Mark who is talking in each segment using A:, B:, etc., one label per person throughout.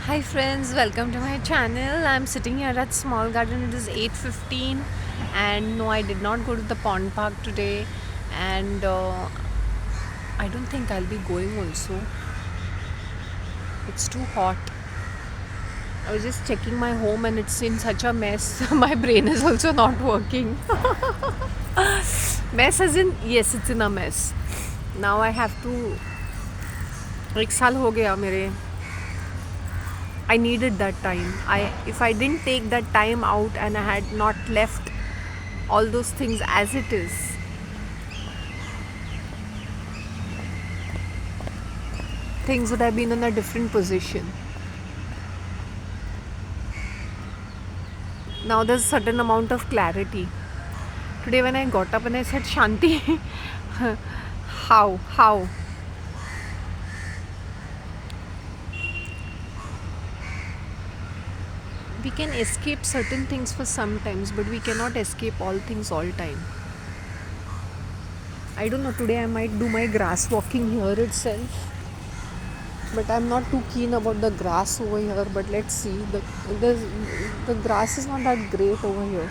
A: Hi friends, welcome to my channel. I'm sitting here at Small Garden. It is 8:15 and no, I did not go to the pond park today and I don't think I'll be going also. It's too hot. I was just checking my home and it's in such a mess. My brain is also not working. Mess as in, yes, it's in a mess. Now I have to, एक साल हो गया मेरे. I needed that time. If I didn't take that time out and I had not left all those things as it is, things would have been in a different position. Now there's a certain amount of clarity. Today when I got up and I said, Shanti, how? We can escape certain things for some times, but we cannot escape all things all time. I don't know, today I might do my grass walking here itself. But I'm not too keen about the grass over here. But let's see. The grass is not that great over here.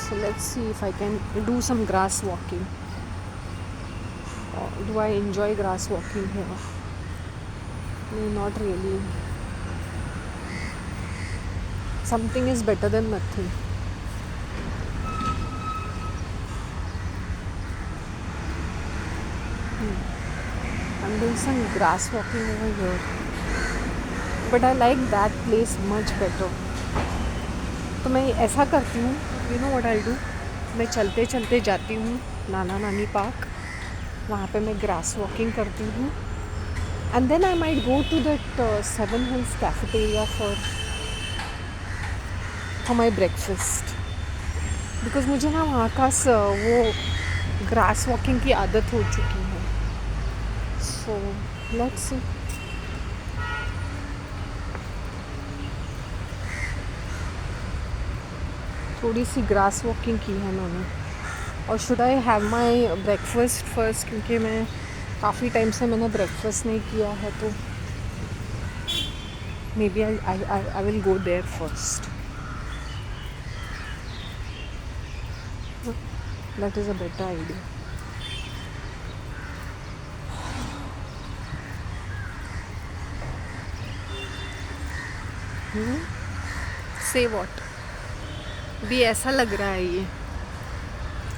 A: So let's see if I can do some grass walking. Or do I enjoy grass walking here? No, not really. Something is better than nothing. I'm doing some grass walking over here. But I like that place much better. तो मैं ऐसा करती हूँ, you know what I'll do? मैं चलते चलते जाती हूँ नाना नानी पार्क. वहाँ पे मैं ग्रास वॉकिंग करती हूँ. And then I might go to that Seven Hills cafeteria for my breakfast. Because मुझे ना वहाँ का वो ग्रास वॉकिंग की आदत हो चुकी है. So let's see. थोड़ी सी ग्रास वॉकिंग की है मैंने. और should I have my breakfast first, क्योंकि मैं काफ़ी टाइम से मैंने ब्रेकफास्ट नहीं किया है, तो maybe I will go there first. That is a better idea. से वॉट भी ऐसा लग रहा है ये.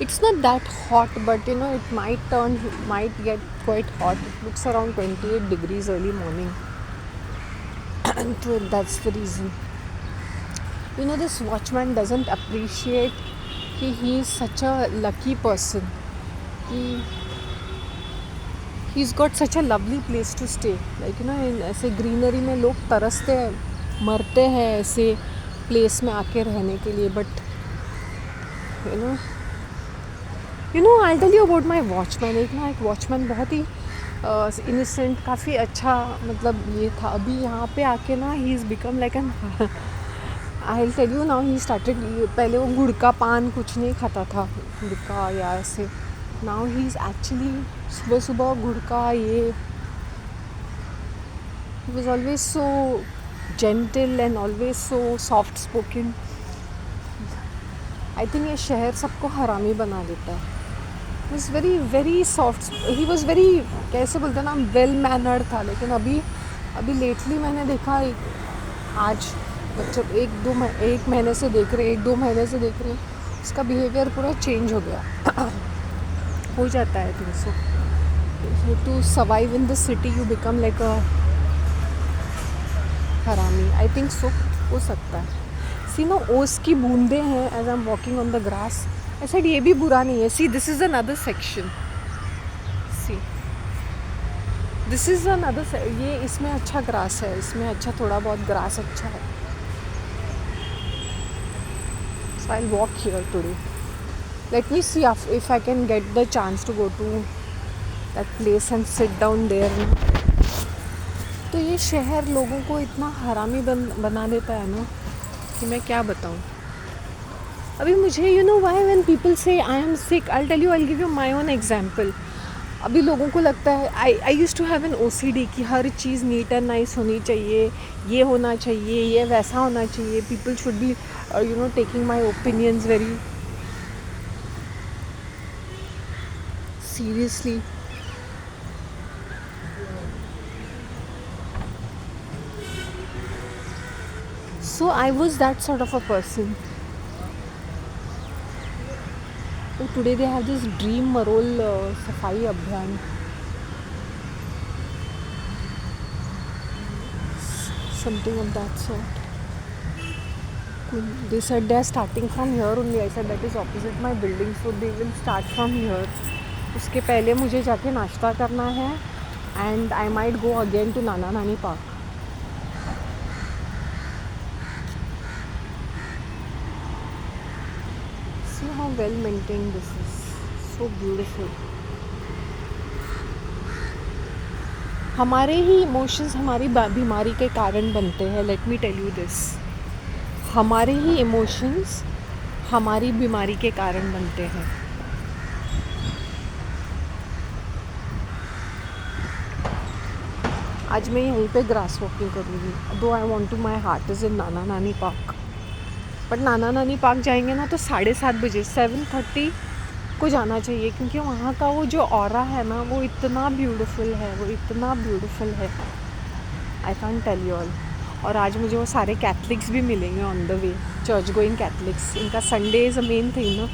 A: It's not that hot, but it might get quite hot. It looks around 28 degrees early morning. And that's the reason. This watchman doesn't appreciate he is such a lucky person. He's got such a lovely place to stay. Like, in ऐसे greenery में लोग तरसते हैं, मरते हैं ऐसे place में आके रहने के लिए. But, I'll tell you about my watchman. एक watchman बहुत ही innocent, काफ़ी अच्छा, मतलब ये था. अभी यहाँ पे आके ना he is become like an I'll tell you now, he started, पहले वो गुड़का पान कुछ नहीं खाता था, गुड़का या ऐसे. Now he is actually सुबह सुबह गुड़का ये. He was always so gentle and always so soft spoken. I think ये शहर सबको हरामी बना देता है. He was very very soft. He was very, कैसे बोलते हैं ना, वेल मैनर्ड था. लेकिन अभी लेटली मैंने देखा, आज बच्चों एक महीने से देख रहे, 1-2 महीने से देख रहे, उसका बिहेवियर पूरा चेंज हो गया. हो जाता है think so. To survive in the city you become like a हरामी. आई थिंक सो, हो सकता है. सी नो, ओस की बूंदे हैं as I am walking on the grass. I said ये भी बुरा नहीं है. See this is another section. See this is another, ये इसमें अच्छा ग्रास है, इसमें अच्छा थोड़ा बहुत ग्रास अच्छा है. So I'll walk here today. Let me see if I can get the chance to go to that place and sit down there. तो ये शहर लोगों को इतना हरामी बना देता है ना, कि मैं क्या बताऊँ. अभी मुझे why when people say I am sick, I'll tell you, I'll give you my own example. अभी लोगों को लगता है I use to have an OCD कि हर चीज़ नीट एंड नाइस होनी चाहिए, ये होना चाहिए, ये वैसा होना चाहिए, people should be taking my opinions very seriously. So I was that sort of a person. Oh, today they have this Dream Marol Safai Abhiyan. Something of that sort. They said they are starting from here only. I said that is opposite my building, so they will start from here. उसके पहले मुझे जाके नाश्ता करना है and I might go again to Nana Nani Park. See how well maintained this is. So beautiful. हमारे ही emotions हमारी बीमारी के कारण बनते हैं. Let me tell you this. हमारे ही इमोशंस हमारी बीमारी के कारण बनते हैं. आज मैं यहीं पे ग्रास वॉकिंग करूँगी. Though I want to my heart is in Nana Nani park. But Nana Nani park जाएंगे ना तो 7:30 बजे 7:30 को जाना चाहिए, क्योंकि वहाँ का वो जो ऑरा है ना वो इतना ब्यूटीफुल है, वो इतना ब्यूटीफुल है. I can tell you all. और आज मुझे वो सारे कैथलिक्स भी मिलेंगे on the way. Church going Catholics. इनका Sunday is a main thing ना.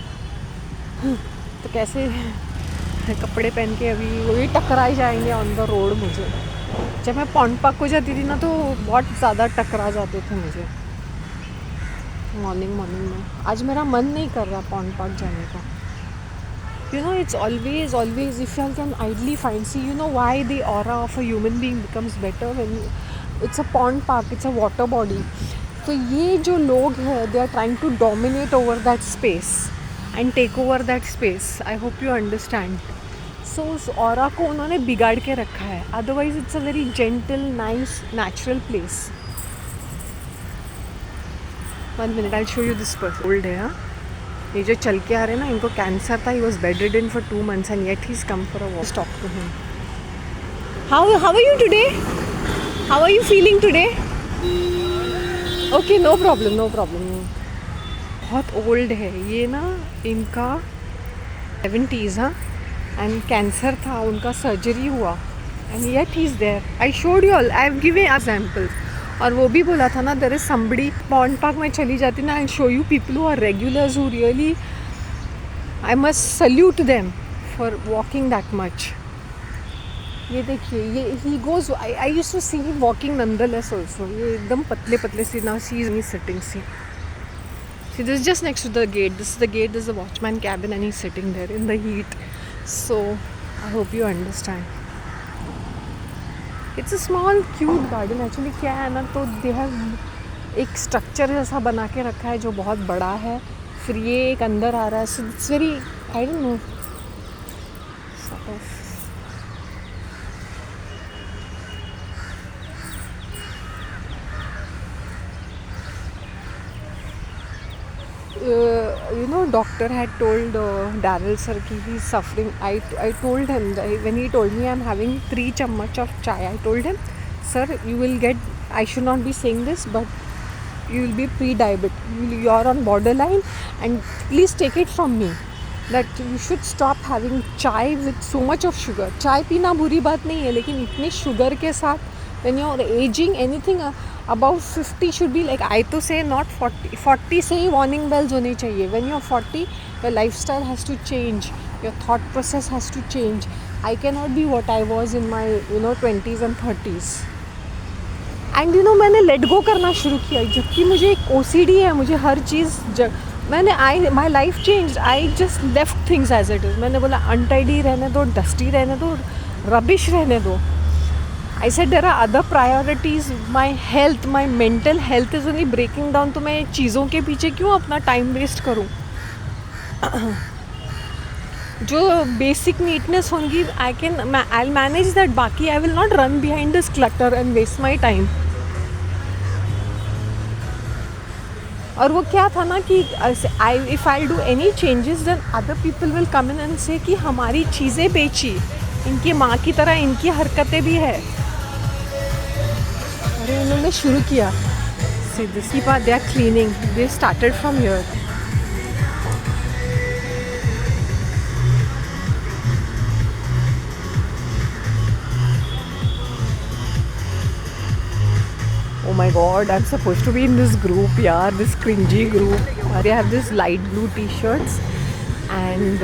A: तो कैसे कपड़े पहन के अभी वो भी टकराए जाएंगे ऑन द रोड मुझे. जब मैं पॉन्ड पार्क को जाती थी ना तो बहुत ज़्यादा टकरा जाते थे मुझे मॉर्निंग में. आज मेरा मन नहीं कर रहा पॉन्ड पार्क जाने का. It's always if you can idly find, see, why the aura of a human being becomes better when it's a pond park, it's a water body. So ये जो लोग हैं, they are trying to dominate over that space and take over that space. I hope you understand. So उस aura को उन्होंने बिगाड़ के रखा है. Otherwise it's a very gentle, nice, natural place. 1 minute, I'll show you this person. Old है, हाँ. ये जो चल के आ रहे हैं ना, इनको कैंसर था. He was bedridden for 2 months and yet he's come for a walk. Just talk to him. How are you today? How are you feeling today? Okay, no problem. बहुत ओल्ड है ये ना. इनका 70s, हाँ. And cancer था, उनका surgery हुआ and yet he's there. I showed you all. I have given example. और वो भी बोला था ना, there is somebody. Pond park में चली जाती ना, I show you people who are regulars who really, I must salute them for walking that much. ये देखिए, ये he goes. I used to see him walking endless also. ये एकदम पतले से ना. She is sitting. See this just next to the gate. This is the gate. This is the watchman cabin and he is sitting there in the heat. So I hope you understand. It's a small cute garden. Actually क्या है ना, तो they have एक structure जैसा बना के रखा है जो बहुत बड़ा है. फिर ये एक अंदर आ रहा है. So it's very, I don't know, sort of. Doctor had told Daryl sir ki he's suffering. I told him when he told me I'm having 3 chammach of chai. I told him, sir, you will get. I should not be saying this, but you will be pre-diabetic. You're on borderline, and please take it from me that you should stop having chai with so much of sugar. Chai पीना बुरी बात नहीं है, लेकिन इतनी sugar के साथ when you're aging, anything above 50 should be like, I to say not 40 से ही warning bells होनी चाहिए. When you're 40, your lifestyle has to change, your thought process has to change. I cannot be what I was in my 20s and 30s. And मैंने let go करना शुरू किया, जबकि मुझे एक OCD है. मुझे हर चीज़ my life changed. I just left things as it is. मैंने बोला untidy रहने दो, dusty रहने दो, rubbish रहने दो. I said there are other priorities. My health, my mental health is only breaking down. तो मैं चीज़ों के पीछे क्यों अपना टाइम वेस्ट करूँ? जो बेसिक नीटनेस होंगी, I'll manage that. बाकी I will not run behind this clutter and waste my time. और वो क्या था ना कि if I'll do any changes, then other people will come in and say कि हमारी चीज़ें बेची. इनकी माँ की तरह इनकी हरकतें भी है। अरे उन्होंने शुरू किया। See this part they are cleaning. They started from here. Oh my god, I'm supposed to be in this group, yeah, this cringy group. They have this light blue t-shirts and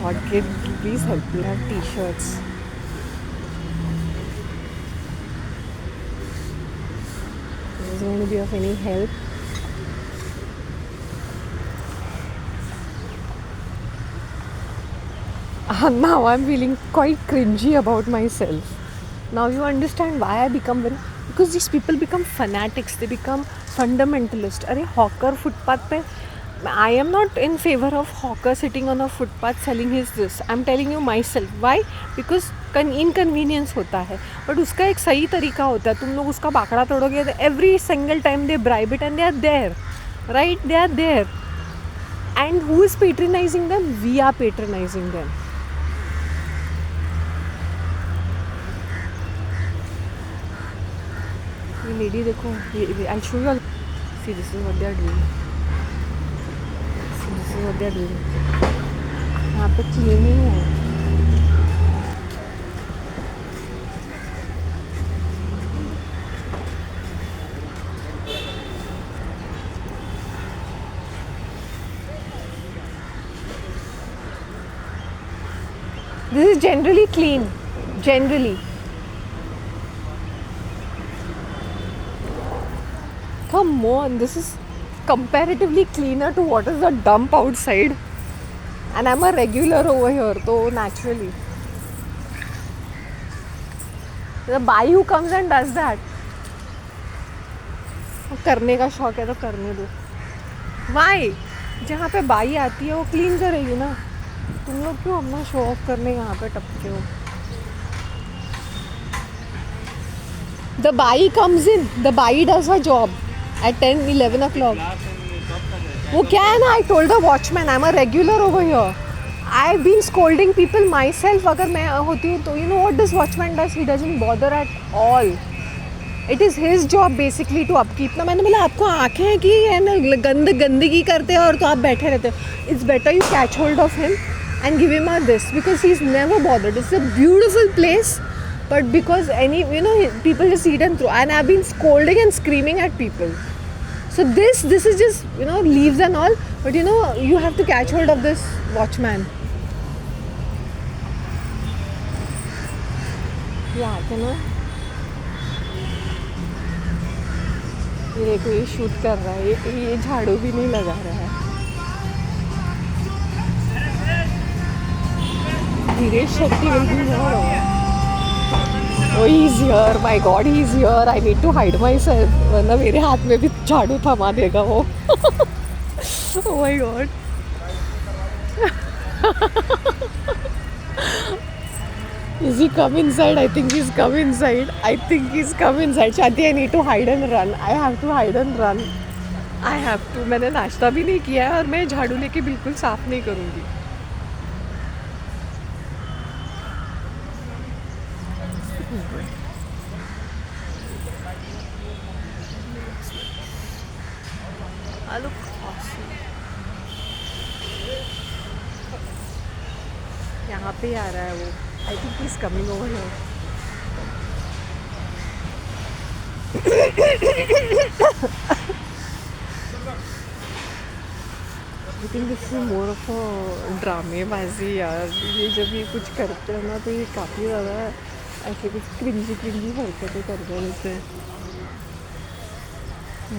A: God, kid, please help me have t-shirts. Is this going to be of any help? Now I'm feeling quite cringy about myself. Now you understand why I become very, because these people become fanatics, they become fundamentalist. अरे hawker footpath पे, I am not in favor of hawker sitting on a footpath selling his this. I'm telling you myself. Why? Because inconvenience होता है, but उसका एक सही तरीका होता है. तुम लोग उसका बाकड़ा तोड़ोगे. Every single time they bribe it and they are there, right? They are there. And who is patronizing them? We are patronizing them. ये लेडी देखो, I show you. See this is what they are doing. See this is what they are doing. यहाँ पे cleaning है. This is generally clean. Generally. Come on, this is comparatively cleaner to what is the dump outside. And I'm a regular over here, so naturally. The guy who comes and does that. करने का शौक है तो करने दो. Why? जहाँ पे by आती है वो क्लीन करेगी ना. तुम लोग क्यों अपना शो ऑफ करने यहाँ पे टपके हो? The by comes in. The by does her job at 10-11 o'clock. वो क्या है ना, I told the watchman I'm a regular over here. I've been scolding people myself. अगर मैं होती हूँ तो you know what this watchman does? He doesn't bother at all. It is his job basically to upkeep. ना मैंने बोला आपको आँखें हैं कि है ना गंदगी करते हैं और तो आप बैठे रहते हो. It's better you catch hold of him and give him a this because he's never bothered. It's a beautiful place, but because people just eat and throw. And I've been scolding and screaming at people. So this is just leaves and all, but you have to catch hold of this watchman. Yeah, ये देखो ये shoot कर रहा है. ये झाड़ू भी नहीं लगा रहा है. Dhiresh Shetty will be here. Oh, he's here. My God, he's here. I need to hide myself. वरना मेरे हाथ में भी झाड़ू थमा देगा वो. Oh my God. Is he come inside? I think he's come inside. Shanti, I need to hide and run. I have to hide and run. I have to. मैंने नाश्ता भी नहीं किया है और मैं झाड़ू लेके बिल्कुल साफ नहीं करूँगी. यहाँ पे आ रहा है वो. I think he's coming over here. I think this is more of a ड्रामेबाजी यार. ये जब ये कुछ करते हैं ना तो ये काफ़ी ज़्यादा ऐसे कुछ क्रिंजी हरकतें करते हैं. जैसे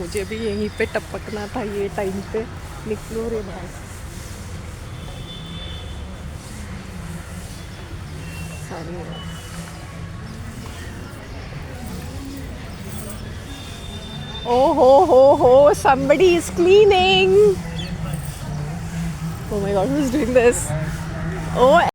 A: मुझे भी यहीं पे टपकना था ये टाइम पे. निकलो रे भाई. Oh ho, somebody is cleaning. Oh my God, who's doing this? Oh.